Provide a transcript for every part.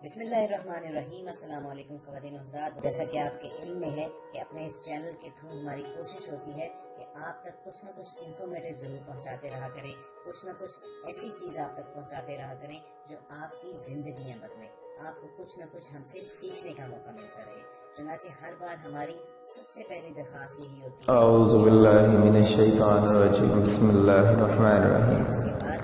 بسم اللہ الرحمن الرحیم۔ السلام علیکم خواتین و حضرات، جیسا کہ آپ کے علم میں ہے کہ اپنے اس چینل کے تھرو ہماری کوشش ہوتی ہے کہ آپ تک کچھ نہ کچھ انفارمیٹیو ضرور پہنچاتے رہا کریں، کچھ نہ کچھ ایسی چیز آپ تک پہنچاتے رہا کریں جو آپ کی زندگیاں بدلیں، آپ کو کچھ نہ کچھ ہم سے سیکھنے کا موقع ملتا رہے۔ چنانچہ ہر بار ہماری سب سے پہلی درخواست یہی ہوتی ہے اعوذ باللہ من الشیطان الرجیم، بسم اللہ الرحمن الرحیم۔ اس کے بعد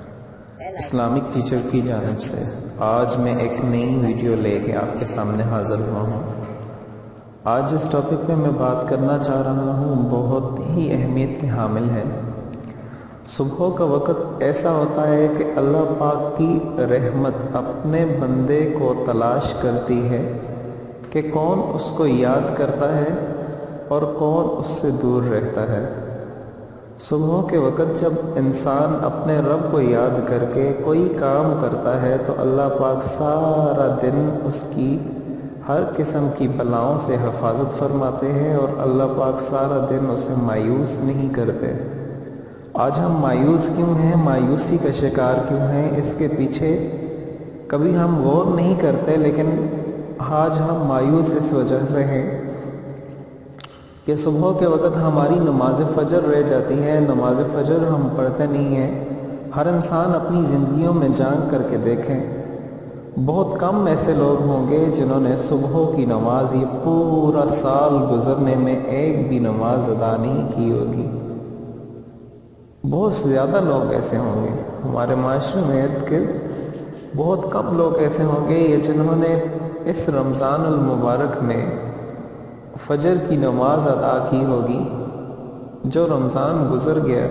اسلامک ٹیچر کی جانب سے آج میں ایک نئی ویڈیو لے کے آپ کے سامنے حاضر ہوا ہوں۔ آج جس ٹاپک پہ میں بات کرنا چاہ رہا ہوں بہت ہی اہمیت کی حامل ہے۔ صبح کا وقت ایسا ہوتا ہے کہ اللہ پاک کی رحمت اپنے بندے کو تلاش کرتی ہے کہ کون اس کو یاد کرتا ہے اور کون اس سے دور رہتا ہے۔ صبح کے وقت جب انسان اپنے رب کو یاد کر کے کوئی کام کرتا ہے تو اللہ پاک سارا دن اس کی ہر قسم کی بلاؤں سے حفاظت فرماتے ہیں اور اللہ پاک سارا دن اسے مایوس نہیں کرتے۔ آج ہم مایوس کیوں ہیں، مایوسی کا شکار کیوں ہیں، اس کے پیچھے کبھی ہم غور نہیں کرتے، لیکن آج ہم مایوس اس وجہ سے ہیں کہ صبح کے وقت ہماری نماز فجر رہ جاتی ہے، نماز فجر ہم پڑھتے نہیں ہیں۔ ہر انسان اپنی زندگیوں میں جھانک کر کے دیکھیں، بہت کم ایسے لوگ ہوں گے جنہوں نے صبح کی نماز یہ پورا سال گزرنے میں ایک بھی نماز ادا نہیں کی ہوگی۔ بہت زیادہ لوگ ایسے ہوں گے ہمارے معاشرے میں، ارد گرد بہت کم لوگ ایسے ہوں گے یہ جنہوں نے اس رمضان المبارک میں فجر کی نماز ادا کی ہوگی۔ جو رمضان گزر گیا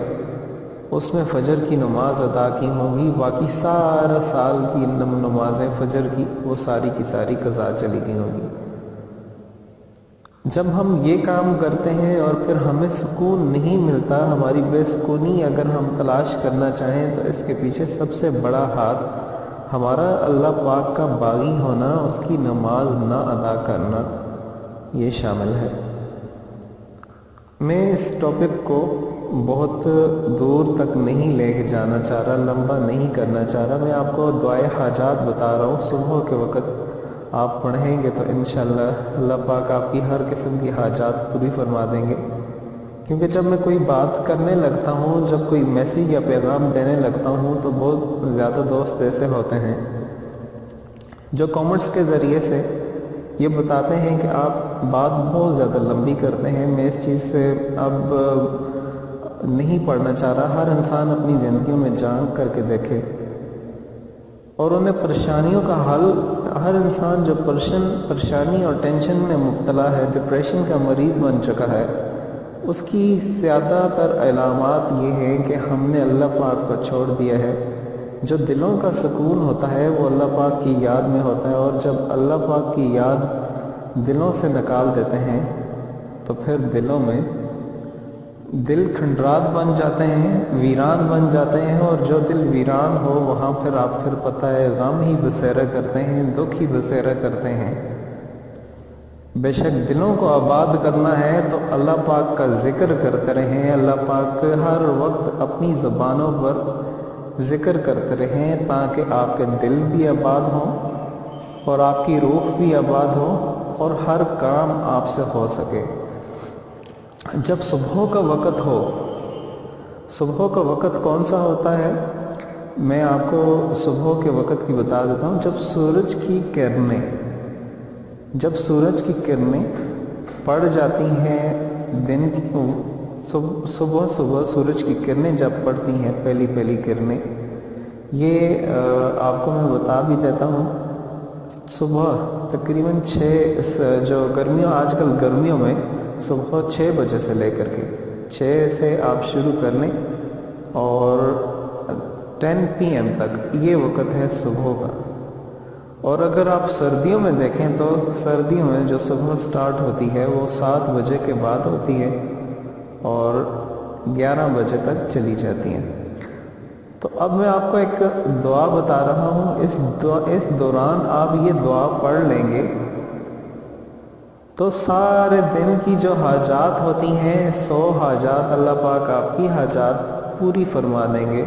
اس میں فجر کی نماز ادا کی ہوگی، باقی سارا سال کی نمازیں فجر کی وہ ساری کی ساری قضا چلی گئی ہوگی۔ جب ہم یہ کام کرتے ہیں اور پھر ہمیں سکون نہیں ملتا، ہماری بے سکونی اگر ہم تلاش کرنا چاہیں تو اس کے پیچھے سب سے بڑا ہاتھ ہمارا اللہ پاک کا باغی ہونا، اس کی نماز نہ ادا کرنا یہ شامل ہے۔ میں اس ٹاپک کو بہت دور تک نہیں لے کے جانا چاہ رہا، لمبا نہیں کرنا چاہ رہا، میں آپ کو دعائے حاجات بتا رہا ہوں۔ صبح کے وقت آپ پڑھیں گے تو انشاءاللہ اللہ پاک آپ کی ہر قسم کی حاجات پوری فرما دیں گے، کیونکہ جب میں کوئی بات کرنے لگتا ہوں، جب کوئی میسیج یا پیغام دینے لگتا ہوں تو بہت زیادہ دوست ایسے ہوتے ہیں جو کامنٹس کے ذریعے سے یہ بتاتے ہیں کہ آپ بات بہت زیادہ لمبی کرتے ہیں، میں اس چیز سے اب نہیں پڑھنا چاہ رہا۔ ہر انسان اپنی زندگیوں میں جھانک کر کے دیکھے اور انہیں پریشانیوں کا حل، ہر انسان جو پریشانی اور ٹینشن میں مبتلا ہے، ڈپریشن کا مریض بن چکا ہے، اس کی زیادہ تر علامات یہ ہیں کہ ہم نے اللہ پاک کو چھوڑ دیا ہے۔ جو دلوں کا سکون ہوتا ہے وہ اللہ پاک کی یاد میں ہوتا ہے، اور جب اللہ پاک کی یاد دلوں سے نکال دیتے ہیں تو پھر دلوں میں دل کھنڈرات بن جاتے ہیں، ویران بن جاتے ہیں، اور جو دل ویران ہو وہاں پھر آپ پتہ ہے غم ہی بسیرا کرتے ہیں، دکھ ہی بسیرا کرتے ہیں۔ بے شک دلوں کو آباد کرنا ہے تو اللہ پاک کا ذکر کرتے رہیں، اللہ پاک ہر وقت اپنی زبانوں پر ذکر کرتے رہیں تاکہ آپ کے دل بھی آباد ہوں اور آپ کی روح بھی آباد ہو اور ہر کام آپ سے ہو سکے۔ جب صبح کا وقت ہو، صبح کا وقت کون سا ہوتا ہے میں آپ کو صبح کے وقت کی بتا دیتا ہوں۔ جب سورج کی کرنیں پڑ جاتی ہیں، دن کی صبح سورج کی کرنیں جب پڑتی ہیں، پہلی کرنیں، یہ آپ کو میں بتا بھی دیتا ہوں۔ صبح تقریباً 6 جو آج کل گرمیوں میں صبح 6 بجے سے لے کر کے 6 سے آپ شروع کر لیں اور 10 PM تک یہ وقت ہے صبح کا۔ اور اگر آپ سردیوں میں دیکھیں تو سردیوں میں جو صبح سٹارٹ ہوتی ہے وہ 7 بجے کے بعد ہوتی ہے اور 11 بجے تک چلی جاتی ہیں۔ تو اب میں آپ کو ایک دعا بتا رہا ہوں، اس دوران آپ یہ دعا پڑھ لیں گے تو سارے دن کی جو حاجات ہوتی ہیں 100 حاجات اللہ پاک آپ کی حاجات پوری فرما دیں گے۔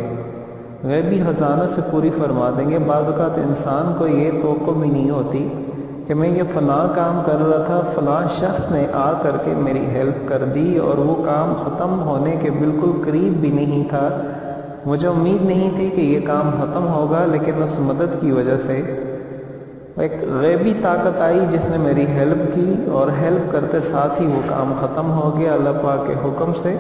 غیبی خزانوں سے پوری فرما دیں گے۔ بعض اوقات انسان کو یہ توقع بھی نہیں ہوتی کہ میں یہ فلاں کام کر رہا تھا، فلاں شخص نے آ کر کے میری ہیلپ کر دی اور وہ کام ختم ہونے کے بالکل قریب بھی نہیں تھا، مجھے امید نہیں تھی کہ یہ کام ختم ہوگا، لیکن اس مدد کی وجہ سے ایک غیبی طاقت آئی جس نے میری ہیلپ کی اور ہیلپ کرتے ساتھ ہی وہ کام ختم ہو گیا اللہ پاک کے حکم سے۔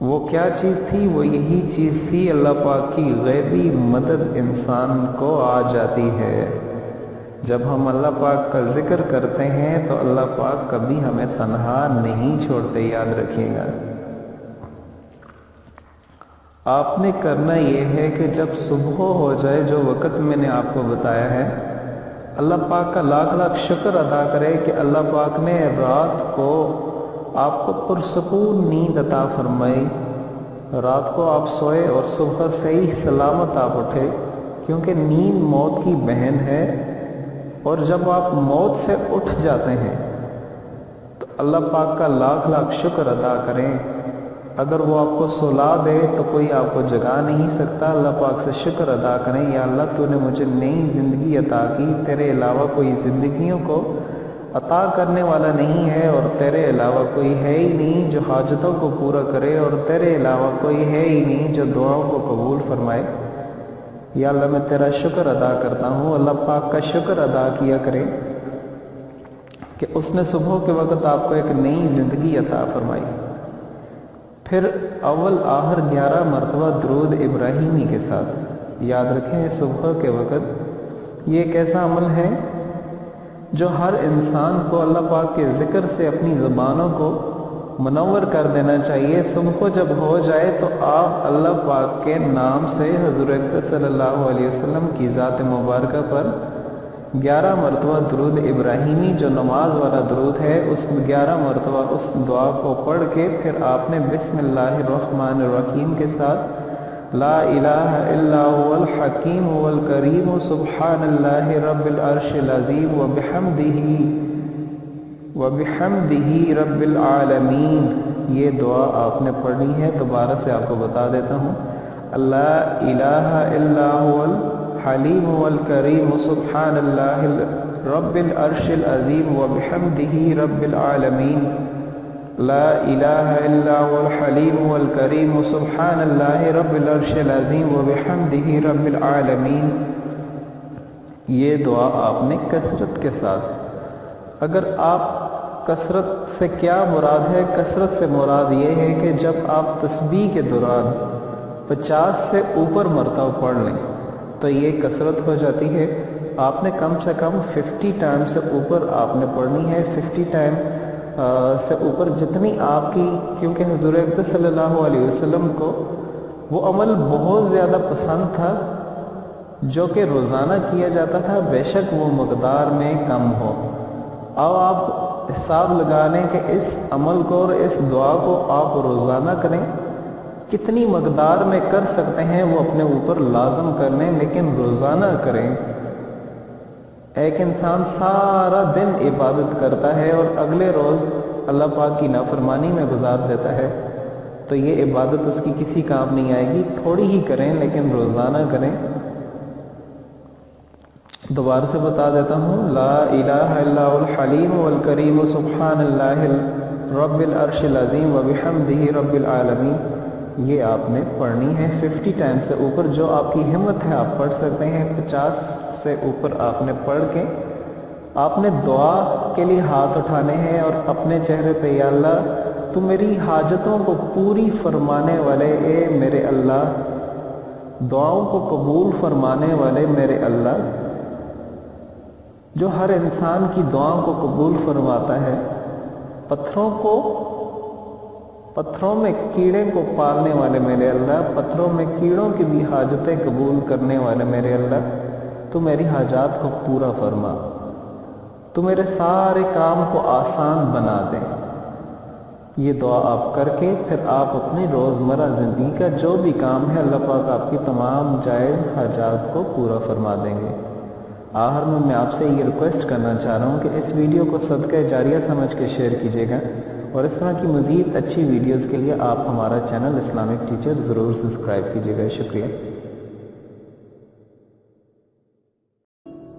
وہ کیا چیز تھی؟ وہ یہی چیز تھی، اللہ پاک کی غیبی مدد انسان کو آ جاتی ہے۔ جب ہم اللہ پاک کا ذکر کرتے ہیں تو اللہ پاک کبھی ہمیں تنہا نہیں چھوڑتے، یاد رکھیے گا۔ آپ نے کرنا یہ ہے کہ جب صبح ہو جائے، جو وقت میں نے آپ کو بتایا ہے، اللہ پاک کا لاکھ لاکھ شکر ادا کرے کہ اللہ پاک نے رات کو آپ کو پرسکون نیند عطا فرمائی، رات کو آپ سوئے اور صبح صحیح سلامت آپ اٹھے، کیونکہ نیند موت کی بہن ہے، اور جب آپ موت سے اٹھ جاتے ہیں تو اللہ پاک کا لاکھ لاکھ شکر ادا کریں۔ اگر وہ آپ کو سلا دے تو کوئی آپ کو جگا نہیں سکتا، اللہ پاک سے شکر ادا کریں، یا اللہ تو نے مجھے نئی زندگی عطا کی، تیرے علاوہ کوئی زندگیوں کو عطا کرنے والا نہیں ہے، اور تیرے علاوہ کوئی ہے ہی نہیں جو حاجتوں کو پورا کرے، اور تیرے علاوہ کوئی ہے ہی نہیں جو دعاؤں کو قبول فرمائے۔ یا اللہ میں تیرا شکر ادا کرتا ہوں۔ اللہ پاک کا شکر ادا کیا کرے کہ اس نے صبح کے وقت آپ کو ایک نئی زندگی عطا فرمائی۔ پھر اول آخر 11 مرتبہ درود ابراہیمی کے ساتھ، یاد رکھیں صبح کے وقت یہ ایک ایسا عمل ہے جو ہر انسان کو اللہ پاک کے ذکر سے اپنی زبانوں کو منور کر دینا چاہیے۔ صبح جب ہو جائے تو آپ اللہ پاک کے نام سے حضور اقدس صلی اللہ علیہ وسلم کی ذات مبارکہ پر 11 مرتبہ درود ابراہیمی جو نماز والا درود ہے، اس 11 مرتبہ اس دعا کو پڑھ کے پھر آپ نے بسم اللہ الرحمن الرحیم کے ساتھ لا الہ الا هو الحکیم والکریم سبحان اللہ رب العرش العظیم وبحمدہ رب العالمین، یہ دعا آپ نے پڑھنی ہے۔ دوبارہ سے آپ کو بتا دیتا ہوں، لا الہ الا هو الحلیم والکریم سبحان اللہ رب العرش العظیم وبحمدہ رب العالمین، لا الہ الا هو الحلیم والکریم سبحان اللہ رب العرش العظیم وبحمدہ رب العالمین۔ یہ دعا آپ نے کثرت کے ساتھ، اگر آپ کثرت سے کیا مراد ہے؟ کثرت سے مراد یہ ہے کہ جب آپ تسبیح کے دوران 50 سے اوپر مرتبہ پڑھ لیں تو یہ کثرت ہو جاتی ہے۔ آپ نے کم سے کم 50 ٹائم سے اوپر آپ نے پڑھنی ہے، 50 ٹائم سے اوپر جتنی آپ کی، کیونکہ حضور اقدس صلی اللہ علیہ وسلم کو وہ عمل بہت زیادہ پسند تھا جو کہ روزانہ کیا جاتا تھا، بے شک وہ مقدار میں کم ہو۔ اب آپ حساب لگا لیں کہ اس عمل کو اور اس دعا کو آپ روزانہ کریں، کتنی مقدار میں کر سکتے ہیں وہ اپنے اوپر لازم کر لیں، لیکن روزانہ کریں۔ ایک انسان سارا دن عبادت کرتا ہے اور اگلے روز اللہ پاک کی نافرمانی میں گزار دیتا ہے، تو یہ عبادت اس کی کسی کام نہیں آئے گی۔ تھوڑی ہی کریں لیکن روزانہ کریں۔ دوبارہ سے بتا دیتا ہوں، لا الہ الا الحلیم والکریم سبحان اللہ رب العرش العظیم وبحمدہ رب العالمین، یہ آپ نے پڑھنی ہے 50 ٹائم سے اوپر۔ جو آپ کی ہمت ہے آپ پڑھ سکتے ہیں، 50 سے اوپر آپ نے پڑھ کے آپ نے دعا کے لیے ہاتھ اٹھانے ہیں اور اپنے چہرے پہ، یا اللہ تو میری حاجتوں کو پوری فرمانے والے، اے میرے اللہ، دعاؤں کو قبول فرمانے والے میرے اللہ، جو ہر انسان کی دعاؤں کو قبول فرماتا ہے، پتھروں میں کیڑے کو پالنے والے میرے اللہ، پتھروں میں کیڑوں کی بھی حاجتیں قبول کرنے والے میرے اللہ، تو میری حاجات کو پورا فرما، تو میرے سارے کام کو آسان بنا دے۔ یہ دعا آپ کر کے پھر آپ اپنی روزمرہ زندگی کا جو بھی کام ہے اللہ پاک آپ کی تمام جائز حاجات کو پورا فرما دیں گے۔ آخر میں آپ سے یہ ریکویسٹ کرنا چاہ رہا ہوں کہ اس ویڈیو کو صدقہ جاریہ سمجھ کے شیئر کیجیے گا، اور اس طرح کی مزید اچھی ویڈیوز کے لیے آپ ہمارا چینل اسلامک ٹیچر ضرور سبسکرائب کیجیے گا. شکریہ.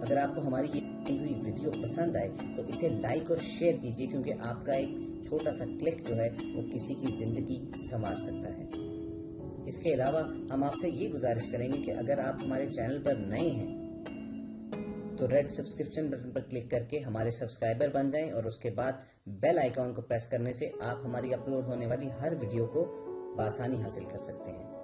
اگر آپ کو ہماری یہ ہوئی ویڈیو پسند آئے تو اسے لائک اور شیئر کیجیے، کیونکہ آپ کا ایک چھوٹا سا کلک جو ہے وہ کسی کی زندگی سنوار سکتا ہے. اس کے علاوہ ہم آپ سے یہ گزارش کریں گے کہ اگر آپ ہمارے چینل پر نئے ہیں تو ریڈ سبسکرپشن بٹن پر کلک کر کے ہمارے سبسکرائبر بن جائیں، اور اس کے بعد بیل آئیکن کو پریس کرنے سے آپ ہماری اپلوڈ ہونے والی ہر ویڈیو کو بآسانی حاصل کر سکتے ہیں.